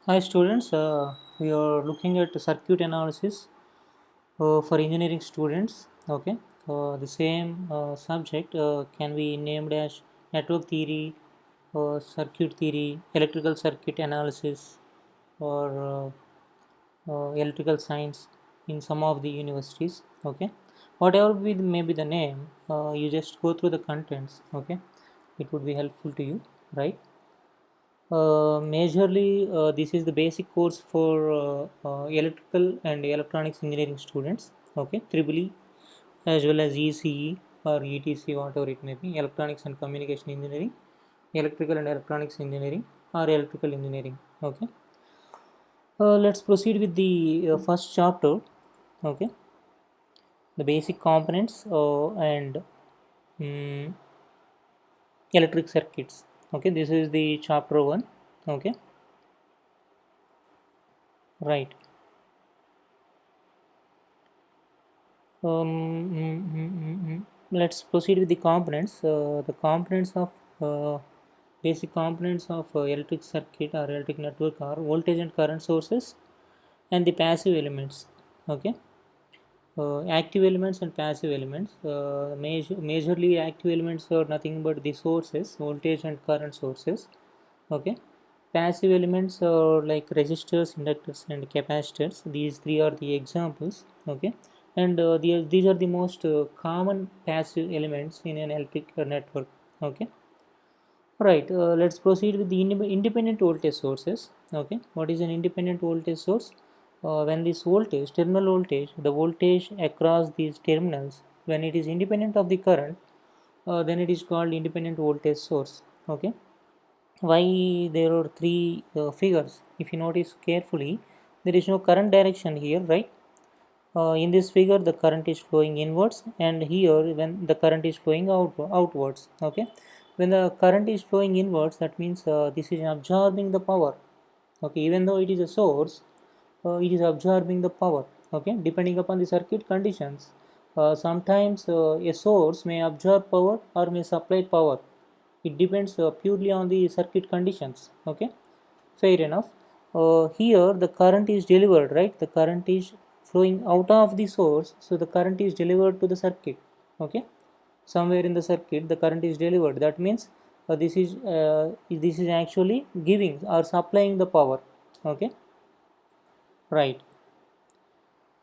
Hi students, we are looking at circuit analysis for engineering students. Okay, the same subject can be named as network theory, circuit theory, electrical circuit analysis, or electrical science in some of the universities. Okay, whatever may be the name, you just go through the contents. Okay, it would be helpful to you, right? Majorly, this is the basic course for electrical and electronics engineering students. Okay, triple E as well as ECE or ETC, whatever it may be, electronics and communication engineering, electrical and electronics engineering, or electrical engineering. Okay, let's proceed with the first chapter. Okay, the basic components and mm, electric circuits. Okay, this is the chapter one. Okay, right. Let's proceed with the components. The components of basic components of electric circuit or electric network are voltage and current sources and the passive elements. Okay, active elements and passive elements. Majorly active elements are nothing but the sources, voltage and current sources. Okay, passive elements are like resistors, inductors, and capacitors. These three are the examples. Okay, and these are the most common passive elements in an electric network. Okay, right. Let's proceed with the independent voltage sources. Okay, what is an independent voltage source? When this voltage, terminal voltage, the voltage across these terminals, when it is independent of the current, then it is called independent voltage source. Okay, why there are three figures? If you notice carefully, there is no current direction here, right? In this figure the current is flowing inwards, and here when the current is flowing outwards. Okay, when the current is flowing inwards, that means this is absorbing the power. Okay, even though it is a source, it is absorbing the power. Okay, depending upon the circuit conditions, sometimes a source may absorb power or may supply power. It depends purely on the circuit conditions. Okay, fair enough. Here the current is delivered, right? The current is flowing out of the source, so the current is delivered to the circuit. Okay, somewhere in the circuit the current is delivered. That means this is actually giving or supplying the power. Okay, right.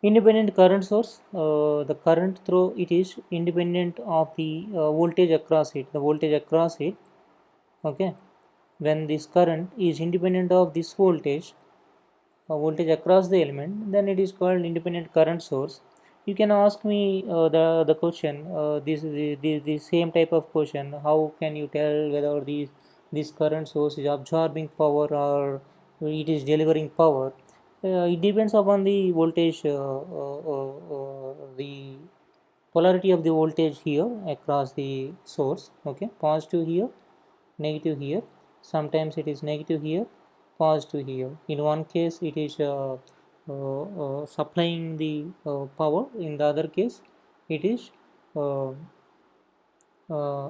Independent current source, the current through it is independent of the voltage across it. The voltage across it. Okay, when this current is independent of this voltage across the element, then it is called independent current source. You can ask me the question, the same type of question. How can you tell whether this current source is absorbing power or it is delivering power? It depends upon the voltage, the polarity of the voltage here across the source. Okay, positive here, negative here. Sometimes it is negative here, positive here. In one case it is supplying the power, in the other case it is uh,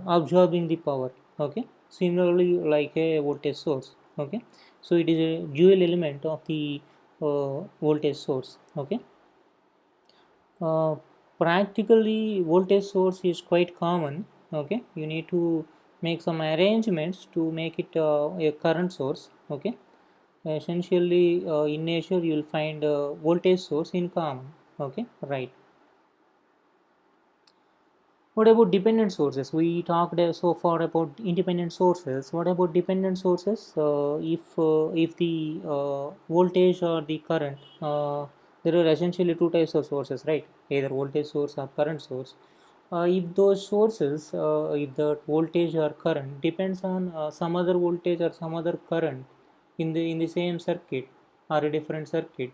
absorbing the power. Okay, similarly like a voltage source. Okay, so it is a dual element of the voltage source. Okay, uh, practically voltage source is quite common. Okay, you need to make some arrangements to make it a current source. Okay, essentially in nature you will find voltage source in common. Okay, right. What about dependent sources? We talked so far about independent sources. What about dependent sources? If the voltage or the current, there are essentially two types of sources, right? Either voltage source or current source. If those sources, if the voltage or current depends on some other voltage or some other current in the same circuit or a different circuit,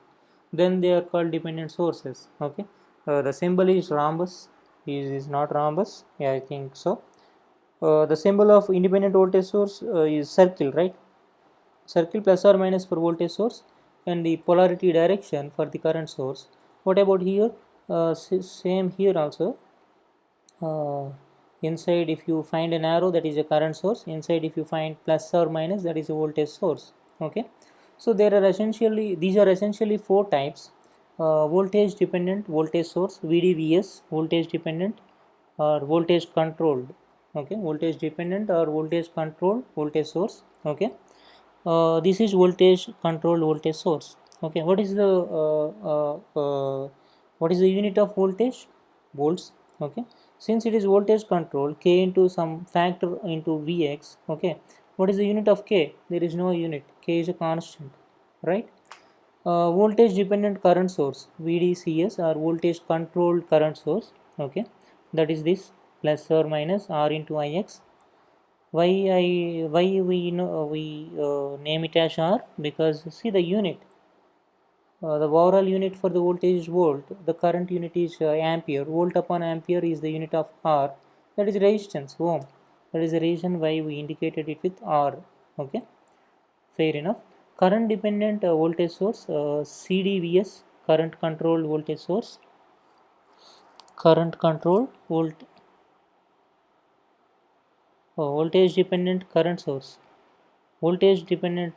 then they are called dependent sources. Okay, the symbol is rhombus. Is not rhombus? Yeah, I think so. The symbol of independent voltage source is circle, right? Circle plus or minus for voltage source, and the polarity direction for the current source. What about here? Same here also. uh, Inside if you find an arrow, that is a current source. Inside if you find plus or minus, that is a voltage source. Okay, So these are essentially four types: voltage dependent voltage source VDVS, voltage dependent or voltage controlled. Okay, voltage dependent or voltage controlled voltage source. Okay, this is voltage controlled voltage source. Okay, what is the unit of voltage? Volts. Okay, since it is voltage control, k into some factor into Vx. Okay, what is the unit of k? There is no unit. K is a constant, right? Voltage dependent current source VDCS or voltage controlled current source. Okay, that is this plus or minus R into Ix. Why we know we name it as R? Because see the unit, the overall unit for the voltage is volt, the current unit is ampere, volt upon ampere is the unit of R, that is resistance, ohm. That is the reason why we indicated it with R. Okay, fair enough. Current dependent voltage source, CDVS, current controlled voltage source, current controlled voltage dependent current source. Voltage dependent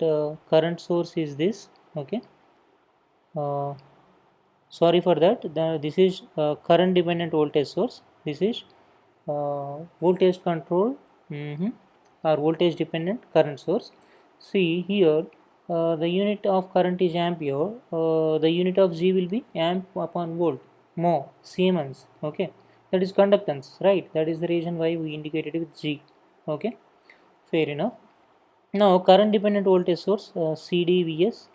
current source is this. Okay, uh, sorry for that. This is current dependent voltage source. This is voltage control, or voltage dependent current source. See here, the unit of current is ampere. The unit of G will be amp upon volt, mho, Siemens. Okay, that is conductance, right? That is the reason why we indicated it with G. Okay, fair enough. Now current dependent voltage source, CDVS.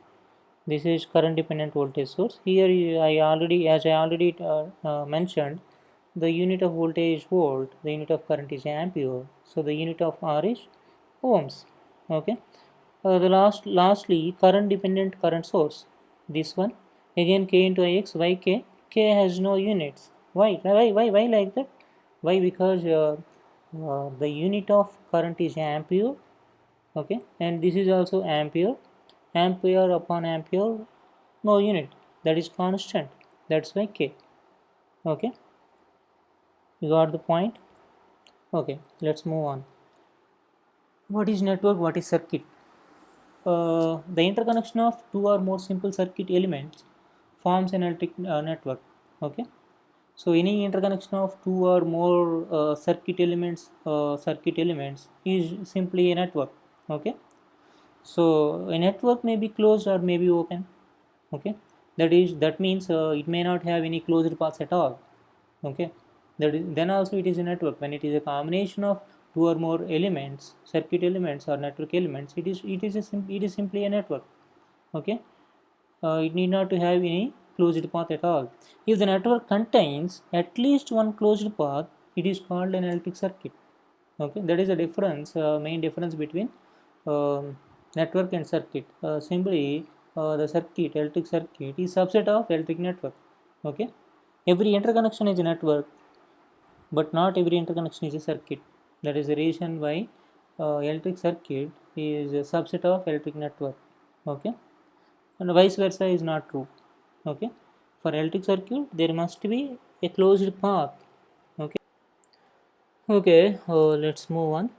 This is current dependent voltage source. Here as I already mentioned, the unit of voltage is volt, the unit of current is ampere, so the unit of R is ohms. Okay. Lastly, current dependent current source. This one again k into Ix. Why k? K has no units. Why like that? Why? Because the unit of current is ampere. Okay, and this is also ampere. Ampere upon ampere, no unit, that is constant, that's why k. Okay, you got the point. Okay, let's move on. What is network, what is circuit? The interconnection of two or more simple circuit elements forms an electric network. Okay, so any interconnection of two or more circuit elements is simply a network. Okay, so a network may be closed or may be open. Okay, that means it may not have any closed paths at all. Okay, then also it is a network. When it is a combination of two or more elements, circuit elements or network elements, it is simply a network. Okay, it need not to have any closed path at all. If the network contains at least one closed path, it is called an electric circuit. Okay, that is the difference, main difference between network and circuit. Simply the circuit, electric circuit is subset of electric network. Okay, every interconnection is a network, but not every interconnection is a circuit. That is the reason why electric circuit is a subset of electric network. Okay, and vice versa is not true. Okay, for electric circuit there must be a closed path. Okay, let's move on.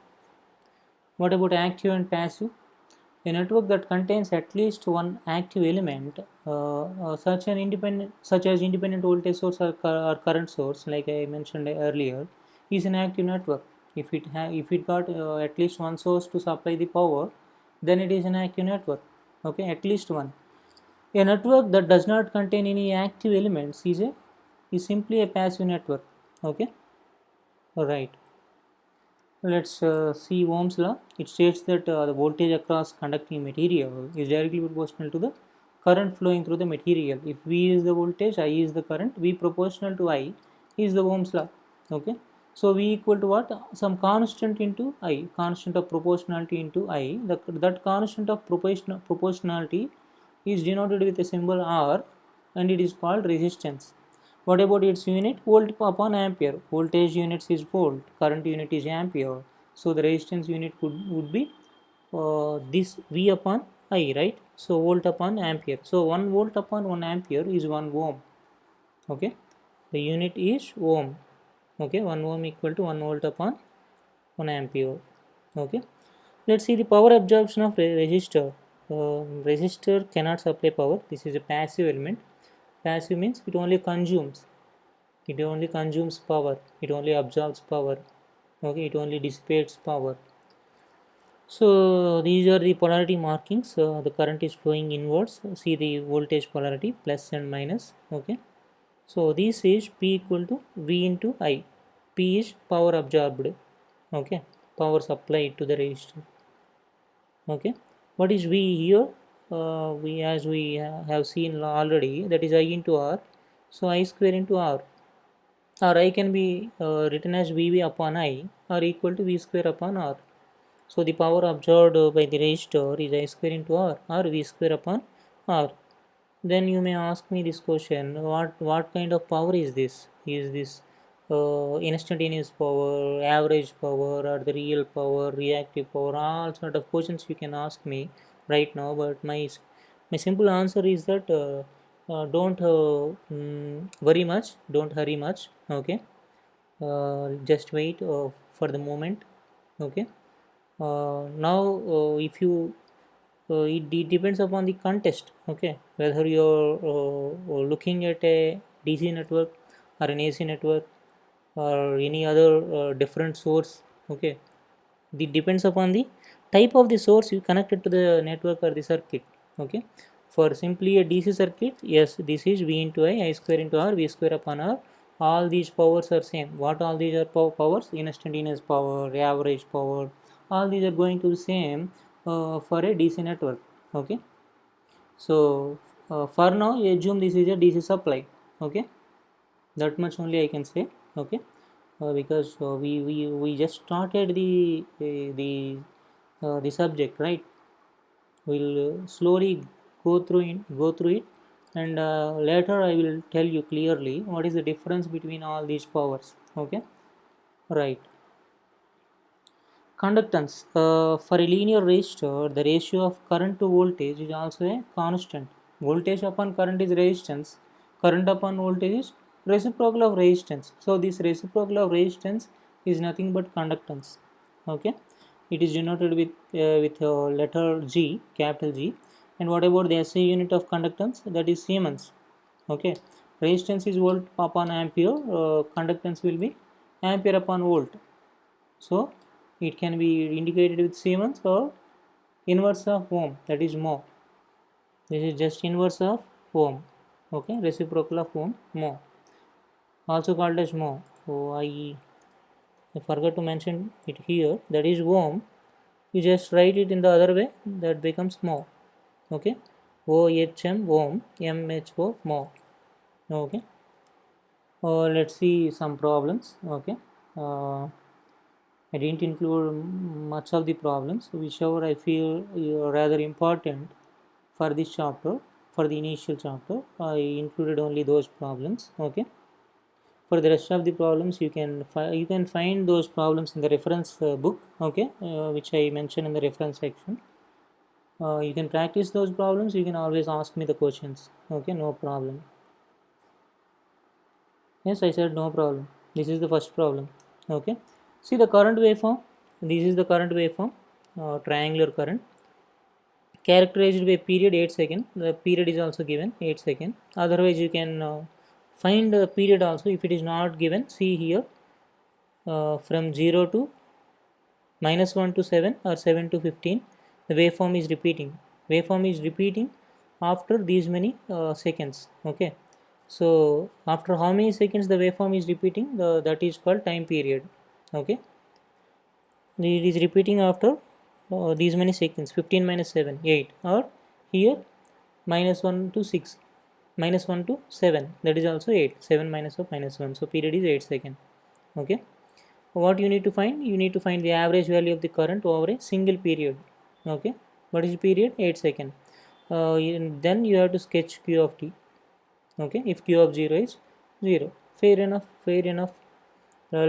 What about active and passive? A network that contains at least one active element, such as independent voltage source or current source, like I mentioned earlier, is an active network. If it got at least one source to supply the power, then it is an active network. Okay, at least one. A network that does not contain any active elements is simply a passive network. Okay, all right. Let's see Ohm's law. It states that the voltage across conducting material is directly proportional to the current flowing through the material. If V is the voltage, I is the current, V proportional to I is the Ohm's law. Okay. So V equal to what? Some constant into I, constant of proportionality into I. That constant of proportionality is denoted with a symbol R, and it is called resistance. What about its unit? Volt upon ampere. Voltage units is volt, current unit is ampere. So the resistance unit would be this V upon I, right? So volt upon ampere. So 1 volt upon 1 ampere is 1 ohm. Okay, the unit is ohm. Okay, 1 ohm equal to 1 volt upon 1 ampere. Okay, let's see the power absorption of resistor. resistor cannot supply power. This is a passive element. Passive means it only consumes. It only consumes power. It only absorbs power. Okay, it only dissipates power. So these are the polarity markings. The current is flowing inwards. See the voltage polarity plus and minus. Okay. So this is P equal to V into I. P is power absorbed. Okay. Power supplied to the resistor. Okay. What is V here? We as we have seen already, that is I into R. So I square into R. Or I can be written as VV upon I or equal to V square upon R. So the power absorbed by the resistor is I square into R or V square upon R. Then you may ask me this question: what kind of power is this? Is this instantaneous power, average power, or the real power, reactive power? All sort of questions you can ask me right now. But my simple answer is that don't worry much, don't hurry much. Okay, just wait for the moment. Okay. Now if you it depends upon the context. Okay, whether you're looking at a DC network or an AC network or any other different source. Okay, it depends upon the type of the source you connected to the network or the circuit. Okay, for simply a DC circuit, yes, this is V into I square into R, V square upon R. All these powers are same. What all these are powers? Instantaneous power, average power, all these are going to be same for a DC network. Okay, so for now assume this is a DC supply. Okay, that much only I can say. Okay, because we just started the subject, right? We'll slowly go through it, and later I will tell you clearly what is the difference between all these powers. Okay, right. Conductance. For a linear resistor, the ratio of current to voltage is also a constant. Voltage upon current is resistance. Current upon voltage is reciprocal of resistance. So this reciprocal of resistance is nothing but conductance. Okay, it is denoted with letter G, capital G. And what about the SI unit of conductance? That is Siemens. Okay, resistance is volt upon ampere. Conductance will be ampere upon volt. So it can be indicated with Siemens or inverse of ohm, that is mho. This is just inverse of ohm. Okay, reciprocal of ohm, mho, also called as mho. So I forgot to mention it here. That is ohm. You just write it in the other way. That becomes mho. Okay, OHM ohm, MHO mho. Okay. Let's see some problems. Okay. I didn't include much of the problems, whichever I feel rather important for this chapter. For the initial chapter, I included only those problems. Okay. For the rest of the problems, you can find those problems in the reference book. Okay, which I mentioned in the reference section. You can practice those problems. You can always ask me the questions. Okay, no problem. Yes, I said no problem. This is the first problem. Okay, see the current waveform. This is the current waveform, triangular current, characterized by period 8 seconds. The period is also given 8 seconds. Otherwise, you can find the period also if it is not given. See here, from 0 to -1 to 7 or 7 to 15, the waveform is repeating. Waveform is repeating after these many seconds. Okay, so after how many seconds the waveform is repeating, that is called time period. Okay, it is repeating after these many seconds, 15 minus 7, 8, or here -1 to 6, -1 to 7, that is also 8, 7 minus of -1, so period is 8 seconds. Okay, what you need to find? You need to find the average value of the current over a single period. Okay, what is the period? 8 seconds. Then you have to sketch q of t. Okay, if q of 0 is 0, fair enough, fair enough.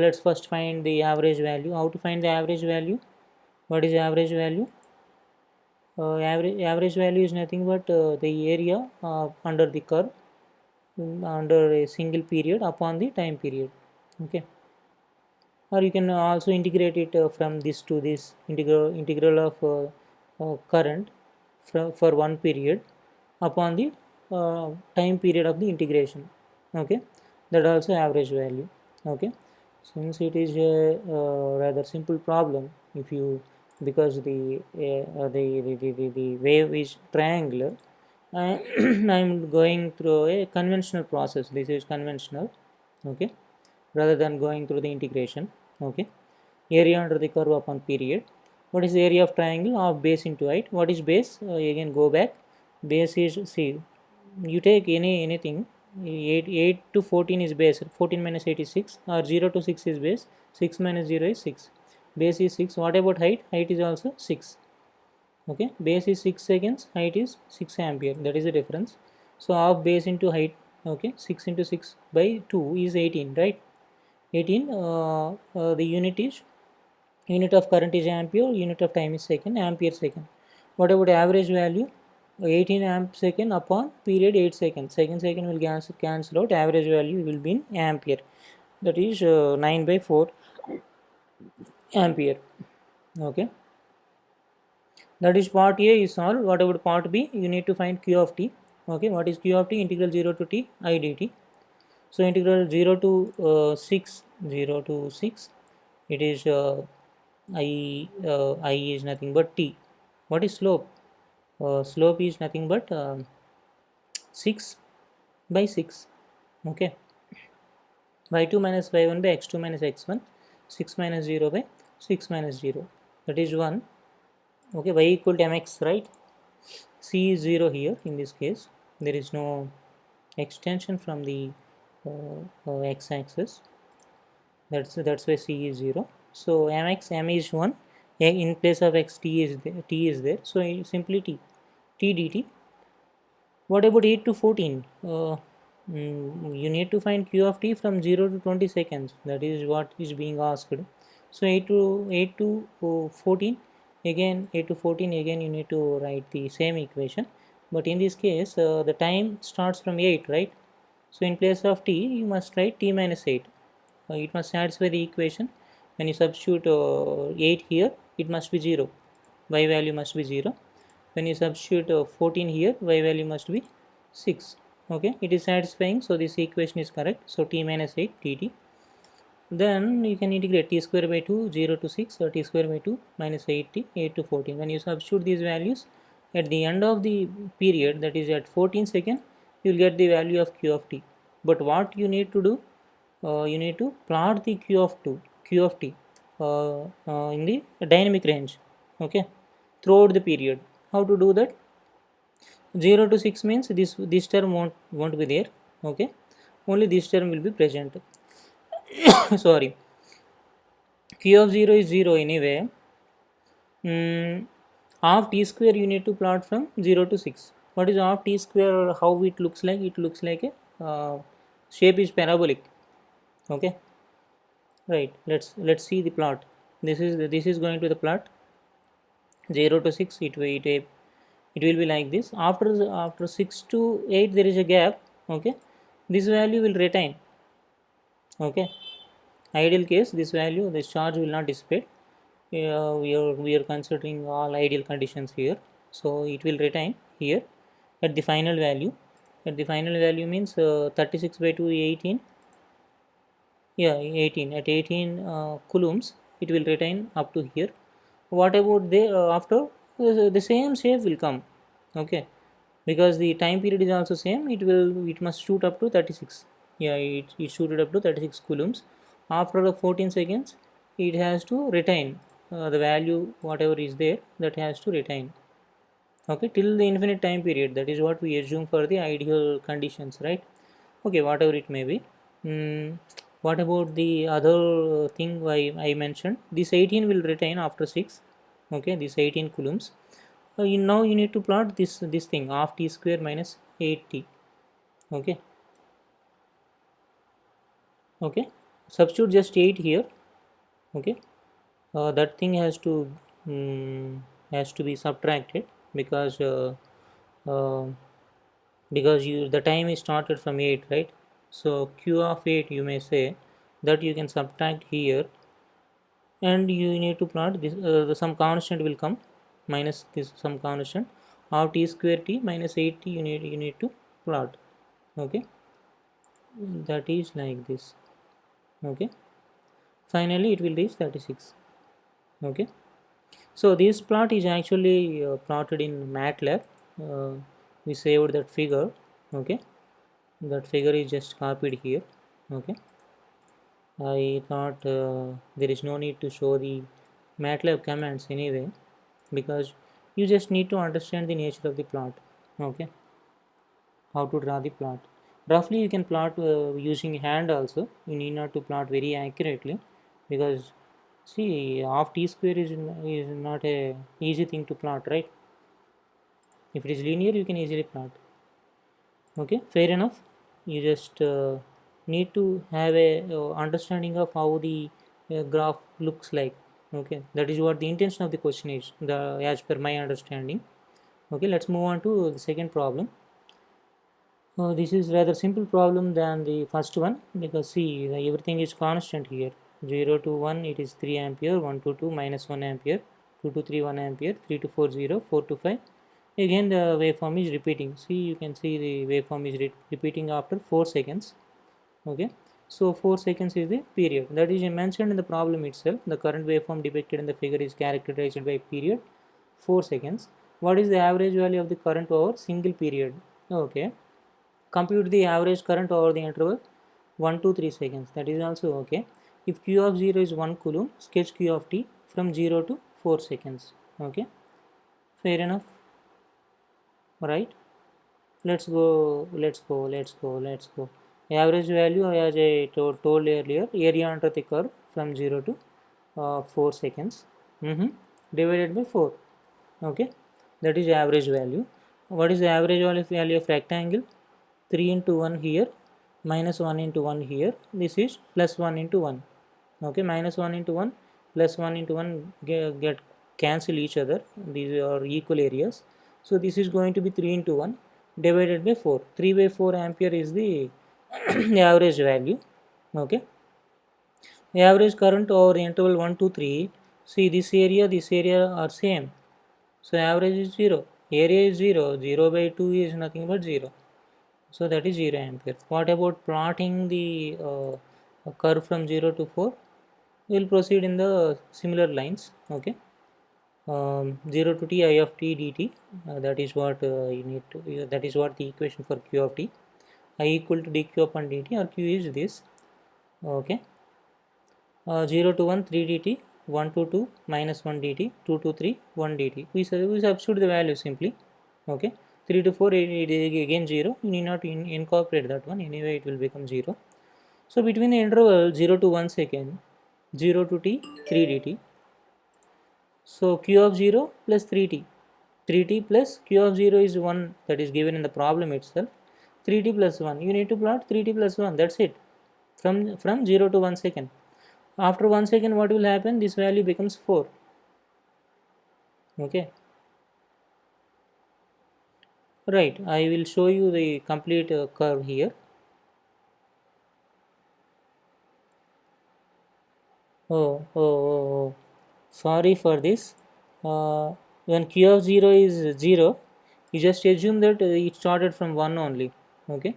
Let's first find the average value. How to find the average value? What is average value? Average value is nothing but the area under the curve under a single period upon the time period. Okay, or you can also integrate it from this to this integral of current for one period upon the time period of the integration. Okay, that also average value. Okay, since it is a rather simple problem, if you, because the wave is triangular, I I'm going through a conventional process. This is conventional. Okay, rather than going through the integration. Okay, area under the curve upon period. What is the area of triangle of base into height? What is base? Again go back. Base is, see, you take anything. 8 to 14 is base. 14 minus 8 is 6, or 0 to 6 is base. 6 minus 0 is 6. Base is 6. What about height? Height is also 6. Okay, base is 6 seconds, height is 6 ampere. That is the difference. So half base into height. Okay, 6 into 6 by 2 is 18, right? 18. The unit of current is ampere, unit of time is second, ampere second. What about average value? 18 amp second upon period 8 seconds. Second will cancel out. Average value will be in ampere. That is 9 by 4 ampere. Okay. That is part A is solved. What about part B? You need to find Q of t. Okay. What is Q of t? Integral 0 to t I dt. So integral 0 to 6, 0 to 6, it is I is nothing but t. What is slope? Slope is nothing but 6 by 6. Okay, y2 minus y1 by x2 minus x1, 6 minus 0 by 6 minus 0, that is 1. Okay, y equal to mx, right? C is 0 here. In this case there is no extension from the x-axis. That's why C is 0. So mx, m is 1. In place of x, t is there. So simply t dt. What about 8 to 14? You need to find Q of t from 0 to 20 seconds. That is what is being asked. So 8 to 14. Again 8 to 14. Again you need to write the same equation. But in this case, the time starts from 8, right? So in place of t, you must write t minus 8. It must satisfy the equation. When you substitute 8 here, it must be 0. Y value must be 0. When you substitute 14 here, y value must be 6. Okay, it is satisfying. So this equation is correct. So t minus 8 dt. Then you can integrate t square by 2, 0 to 6, or t square by 2 minus 8t, 8 to 14. When you substitute these values at the end of the period, that is at 14 seconds, you will get the value of q of t. But what you need to do, you need to plot the q of t in the dynamic range. Okay, throughout the period. How to do that? 0 to 6 means this term won't be there. Okay, only this term will be present. Sorry, q of 0 is 0 anyway. Half t square you need to plot from 0 to 6. What is half t square? How it looks like? It looks like a shape is parabolic. Okay, right. Let's see the plot. This is going to the plot. 0 to 6, it will be like this. After 6 to 8 there is a gap. Okay, this value will retain. Okay, ideal case, this value, this charge will not dissipate. We are considering all ideal conditions here, so it will retain here at the final value. At the final value means 36 by 2 18. Yeah, 18. At 18 coulombs it will retain up to here. What about the after? The same shape will come. Okay, because the time period is also same, it must shoot up to 36. Yeah, it shooted up to 36 coulombs. After the 14 seconds it has to retain the value, whatever is there, that has to retain. Okay, till the infinite time period. That is what we assume for the ideal conditions, right? Okay, whatever it may be. What about the other thing I mentioned? This 18 will retain after 6. Okay, this 18 coulombs. Now you need to plot this thing, half t square minus 8t. Okay, okay, substitute just 8 here. Okay, that thing has to be subtracted, because uh, the time is started from 8, right? So q of 8, you may say that you can subtract here, and you need to plot this. Some constant will come, minus this some constant. of t square t minus 8t you need to plot. Okay, that is like this. Okay, finally it will reach 36. Okay, so this plot is actually plotted in MATLAB. We saved that figure. Okay, that figure is just copied here. Okay, I thought there is no need to show the MATLAB commands anyway, because you just need to understand the nature of the plot. Okay, how to draw the plot. Roughly you can plot using hand also. You need not to plot very accurately, because see, half t square is not a easy thing to plot, right? If it is linear you can easily plot. Okay, fair enough. You just need to have a understanding of how the graph looks like. Okay, that is what the intention of the question is, the as per my understanding. Okay, let's move on to the second problem. This is rather simple problem than the first one, because see, everything is constant here. 0 to 1 it is 3 ampere, 1 to 2 minus 1 ampere, 2 to 3 1 ampere, 3 to 4 0, 4 to 5. Again the waveform is repeating. See, you can see the waveform is repeating after 4 seconds. Okay, so 4 seconds is the period that is mentioned in the problem itself. The current waveform depicted in the figure is characterized by period 4 seconds. What is the average value of the current over single period? Okay, compute the average current over the interval 1 to 3 seconds. That is also okay. If q of 0 is 1 coulomb, sketch q of t from 0 to 4 seconds. Okay, fair enough, right? Let's go. Average value, as I told earlier, area under the curve from 0 to 4 seconds, divided by 4. Okay, that is average value. What is the average value of rectangle? 3 into 1 here, minus 1 into 1 here. This is plus 1 into 1. Okay, minus 1 into 1 plus 1 into 1 get cancel each other. These are equal areas. So this is going to be 3 into 1 divided by 4. 3 by 4 ampere is the average value. Okay, the average current over the interval 1 to 3. See, this area are same. So average is 0. Area is 0. 0 by 2 is nothing but 0. So that is 0 ampere. What about plotting the curve from 0 to 4? We will proceed in the similar lines. Okay, 0 to t I of t dt, that is what you need to, that is what the equation for q of t. I equal to dq upon dt, or q is this. Okay, 0 to 1 3 dt, 1 to 2 minus 1 dt, 2 to 3 1 dt. We substitute the value simply. Okay, 3 to 4 it is again 0. You need not incorporate that one, anyway it will become 0. So between the interval 0 to 1 second, 0 to t 3 dt. So q of 0 plus 3t. 3t plus q of 0 is 1, that is given in the problem itself. 3t plus 1. You need to plot 3t plus 1. That's it. From 0 to 1 second. After 1 second, what will happen? This value becomes 4. Okay. Right. I will show you the complete curve here. Oh. Sorry for this. When q of 0 is 0, you just assume that it started from 1 only. Okay.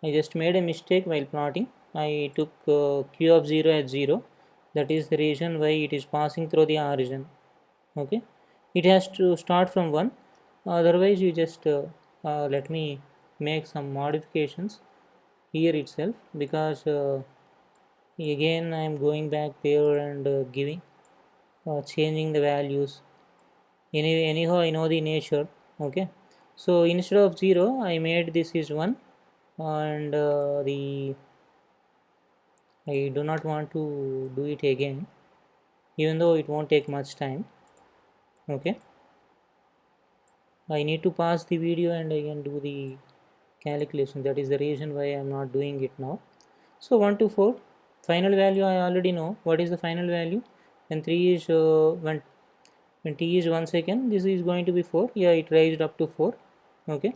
I just made a mistake while plotting. I took q of 0 as 0. That is the reason why it is passing through the origin. Okay, it has to start from 1. Otherwise you just let me make some modifications here itself, because again I am going back there and giving changing the values. Anyhow I know the nature. Okay, so instead of 0 I made this is 1, and the I do not want to do it again, even though it won't take much time. Okay, I need to pause the video and I can do the calculation. That is the reason why I am not doing it now. So 1 to 4, final value I already know. What is the final value? When 3 is when t is 1 second, this is going to be 4. Yeah, it raised up to 4. Okay,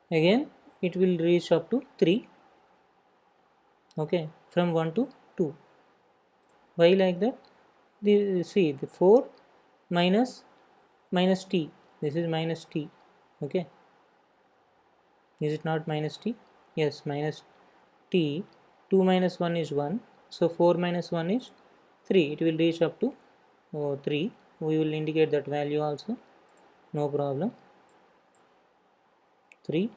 again it will reach up to 3. Okay, from 1 to 2. Why like that? See, the 4 minus t. this is minus t. Okay, is it not minus t? Yes, minus t. 2 minus 1 is 1, so 4 minus 1 is 3. It will reach up to 3. We will indicate that value also, no problem. 3,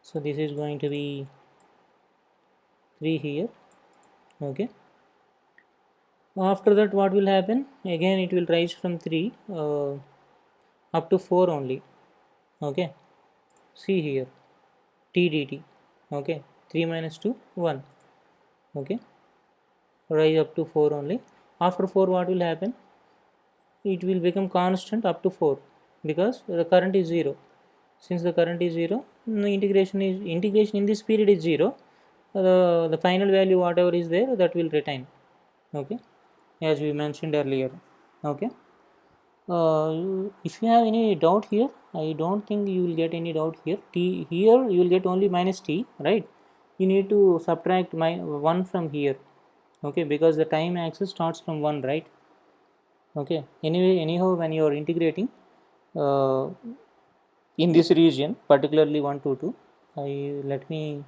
so this is going to be 3 here. Okay, after that what will happen? Again it will rise from 3 up to 4 only. Okay, see here, t dt. Okay, 3 minus 2 1. Okay, rise up to 4 only. After 4 what will happen? It will become constant up to 4 because the current is 0. Since the current is 0, the integration in this period is 0. The final value whatever is there, that will retain. Okay, as we mentioned earlier. Okay, if you have any doubt here, I don't think you will get any doubt here. T here you will get only minus t, right? You need to subtract 1 from here. Okay, because the time axis starts from 1, right? Okay, anyway, anyhow, when you are integrating uh, in this region, particularly 1 to 2, let me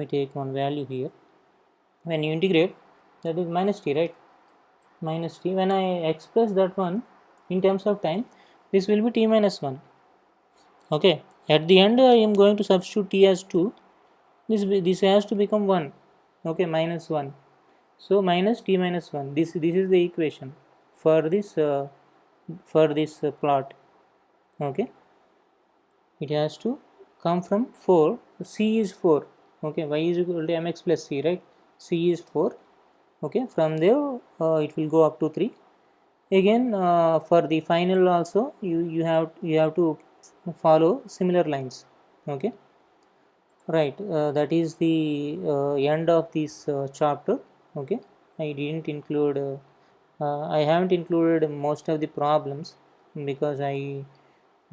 take one value here. When you integrate, that is minus t, right? Minus t. When I express that one in terms of time, this will be t minus 1. Okay, at the end I am going to substitute t as 2. This has to become 1. Okay, minus 1. So minus t minus 1. This is the equation for this plot. Okay, it has to come from 4. C is 4. Okay, y is equal to mx plus c, right? C is 4. Okay, from there it will go up to 3. Again for the final also you have to follow similar lines. Okay, right, that is the end of this chapter. Okay, I didn't include I haven't included most of the problems because I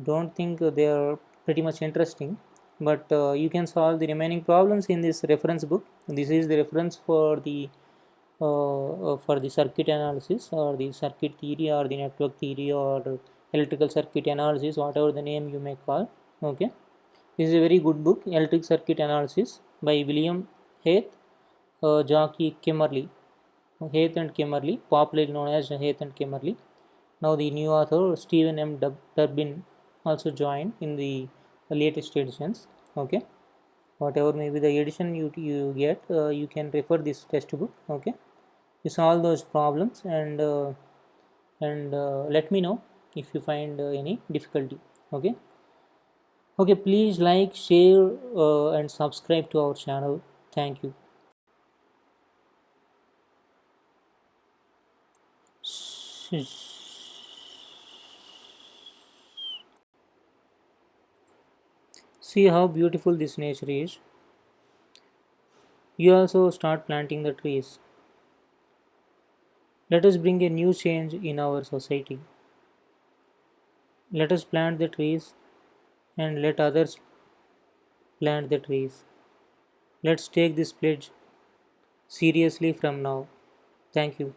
don't think they are pretty much interesting, but you can solve the remaining problems in this reference book. This is the reference for the circuit analysis or the circuit theory or the network theory or electrical circuit analysis, whatever the name you may call. Okay, this is a very good book, Electric Circuit Analysis by William Heath, Jackie Kimmerly. Heath and Kimmerly, popularly known as Heath and Kimmerly. Now the new author Stephen M. Durbin also joined in the latest editions. Okay, whatever may be the edition you get, you can refer this textbook. Okay, you solve those problems and let me know if you find any difficulty. Okay. Okay, please like, share, and subscribe to our channel. Thank you. See how beautiful this nature is. You also start planting the trees. Let us bring a new change in our society. Let us plant the trees and let others plant the trees. Let's take this pledge seriously from now. Thank you.